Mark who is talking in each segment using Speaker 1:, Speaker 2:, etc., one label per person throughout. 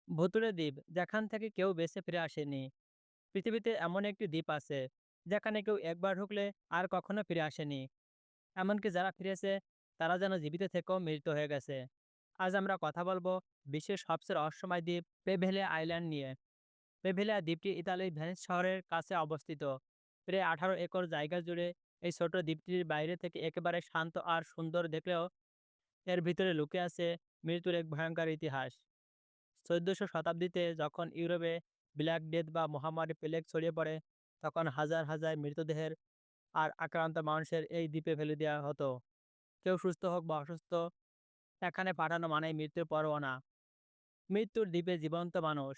Speaker 1: ভুতুড়ে দ্বীপ যেখান থেকে কেউ বেঁচে ফিরে আসেনি। পৃথিবীতে এমন একটি দ্বীপ আছে যেখানে কেউ একবার ঢুকলে আর কখনো ফিরে আসেনি। এমনকি যারা ফিরেছে তারা যেন জীবিত থেকেও মৃত হয়ে গেছে। আজ আমরা কথা বলবো বিশ্বের সবচেয়ে রহস্যময় দ্বীপ পেভেলিয়া আইল্যান্ড নিয়ে। পেভেলিয়া দ্বীপটি ইতালির ভেনিস শহরের কাছে অবস্থিত। প্রায় 18 একর জায়গা জুড়ে এই ছোট দ্বীপটির বাইরে থেকে একেবারে শান্ত আর সুন্দর দেখলেও এর ভিতরে লুকিয়ে আছে মৃত্যুর এক ভয়ঙ্কর ইতিহাস। 1400 শতাব্দীতে যখন ইউরোপে ব্ল্যাক ডেথ বা মহামারী প্লেগ ছড়িয়ে পড়ে, তখন হাজার হাজার মৃতদেহের আর আক্রান্ত মানুষের এই দ্বীপে ফেলে দেওয়া হতো। কেউ সুস্থ হোক বা অসুস্থ, এখানে পাঠানো মানেই মৃত্যুর পরোয়ানা। মৃত্যুর দ্বীপে জীবন্ত মানুষ।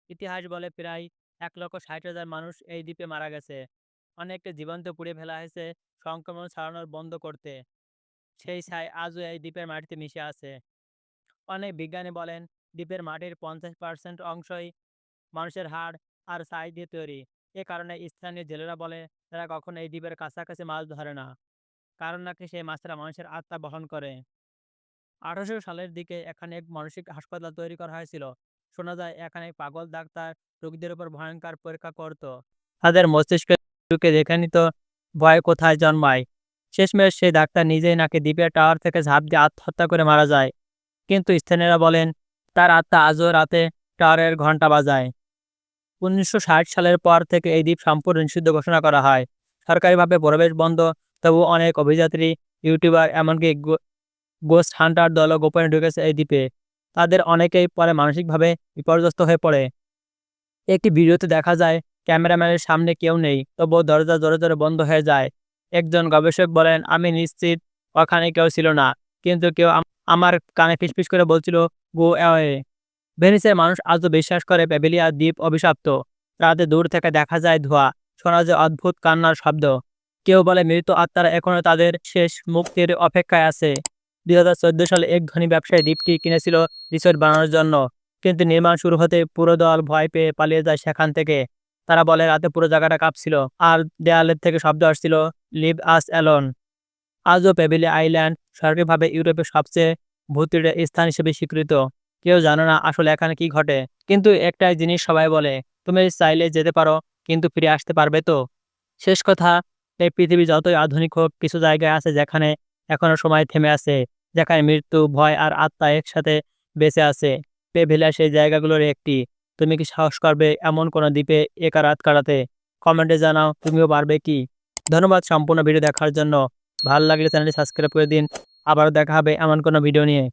Speaker 1: ইতিহাস বলে প্রায় 1,60,000 মানুষ এই দ্বীপে মারা গেছে। অনেককে জীবন্ত পুড়ে ফেলা হয়েছে সংক্রমণ ছড়ানোর বন্ধ করতে। সেই ছাই আজও এই দ্বীপের মাটিতে মিশে আছে। অনেক বিজ্ঞানী বলেন দ্বীপের মাটির 50% অংশই মানুষের হাড় আর ছাই দিয়ে তৈরি। এ কারণে স্থানীয় জেলেরা বলে তারা কখনো এই দ্বীপের কাছাকাছি মাছ ধরে না, কারণ নাকি সেই মাছরা মানুষের আত্মা বহন করে। 1800 সালের দিকে এখানে এক মানসিক হাসপাতাল তৈরি করা হয়েছিল। শোনা যায় এখানে পাগল ডাক্তার রোগীদের উপর ভয়ঙ্কর পরীক্ষা করত, তাদের মস্তিষ্কে ঢুকে দেখে নিত ভয় কোথায় জন্মায়। শেষমেশ সেই ডাক্তার নিজেই নাকি দ্বীপের টাওয়ার থেকে ঝাঁপ দিয়ে আত্মহত্যা করে মারা যায়। কিন্তু স্থানীয়রা বলেন তার আত্মা আজও রাতে টাওয়ারের ঘন্টা বাজায়। 1960 সালের পর থেকে এই দ্বীপ সম্পূর্ণ নিষিদ্ধ ঘোষণা করা হয়। সরকারিভাবে প্রবেশ বন্ধ, তবু অনেক অভিযাত্রী, ইউটিউবার এমনকি গোস্ট হান্টার দলও গোপনে ঢুকেছে এই দ্বীপে। তাদের অনেকেই পরে মানসিকভাবে বিপর্যস্ত হয়ে পড়ে। একটি ভিডিওতে দেখা যায় ক্যামেরাম্যানের সামনে কেউ নেই, তবুও দরজা জোরে জোরে বন্ধ হয়ে যায়। একজন গবেষক বলেন, আমি নিশ্চিত ওখানে কেউ ছিল না, কিন্তু কেউ আমার কানে ফিসফিস করে বলছিল গো অ্যাওয়ে। ভেনিসের মানুষ আজও বিশ্বাস করে প্যাভিলিয়া দ্বীপ অভিশপ্ত। রাতে দূর থেকে দেখা যায় ধোঁয়া, শোনা যায় অদ্ভুত কান্নার শব্দ। কেউ বলে মৃত আত্মারা এখনো তাদের শেষ মুক্তির অপেক্ষায় আছে। 2014 সালে এক ধনী ব্যবসায়ী দ্বীপটি কিনেছিল রিসোর্ট বানানোর জন্য, কিন্তু নির্মাণ শুরু হতে পুরো দল ভয় পেয়ে পালিয়ে যায় সেখান থেকে। তারা বলে রাতে পুরো জায়গাটা কাঁপছিল আর দেয়ালের থেকে শব্দ আসছিল, লিভ আস অ্যালোন। আজও প্যাভিলিয়া আইল্যান্ড সরকারিভাবে ইউরোপের সবচেয়ে ভূতুড়ে স্থান হিসেবে স্বীকৃত। কেউ জানে না আসলে এখানে কি ঘটে। কিন্তু একটাই জিনিস সবাই বলে, তুমি চাইলে যেতে পারো, কিন্তু ফিরে আসতে পারবে তো? শেষ কথা, এই পৃথিবী যতই আধুনিক হোক, কিছু জায়গায় আছে যেখানে এখনো সময় থেমে আছে, যেখানে মৃত্যু, ভয় আর আত্মা একসাথে বেঁচে আছে। প্যাভিলিয়া সেই জায়গাগুলোর একটি। তুমি কি সাহস করবে এমন কোনো দ্বীপে একা রাত কাটাতে? কমেন্টে জানাও তুমিও পারবে কি। ধন্যবাদ সম্পূর্ণ ভিডিও দেখার জন্য। ভালো লাগলে চ্যানেলটি সাবস্ক্রাইব করে দিন। আবারও দেখা হবে এমন কোনো ভিডিও নিয়ে।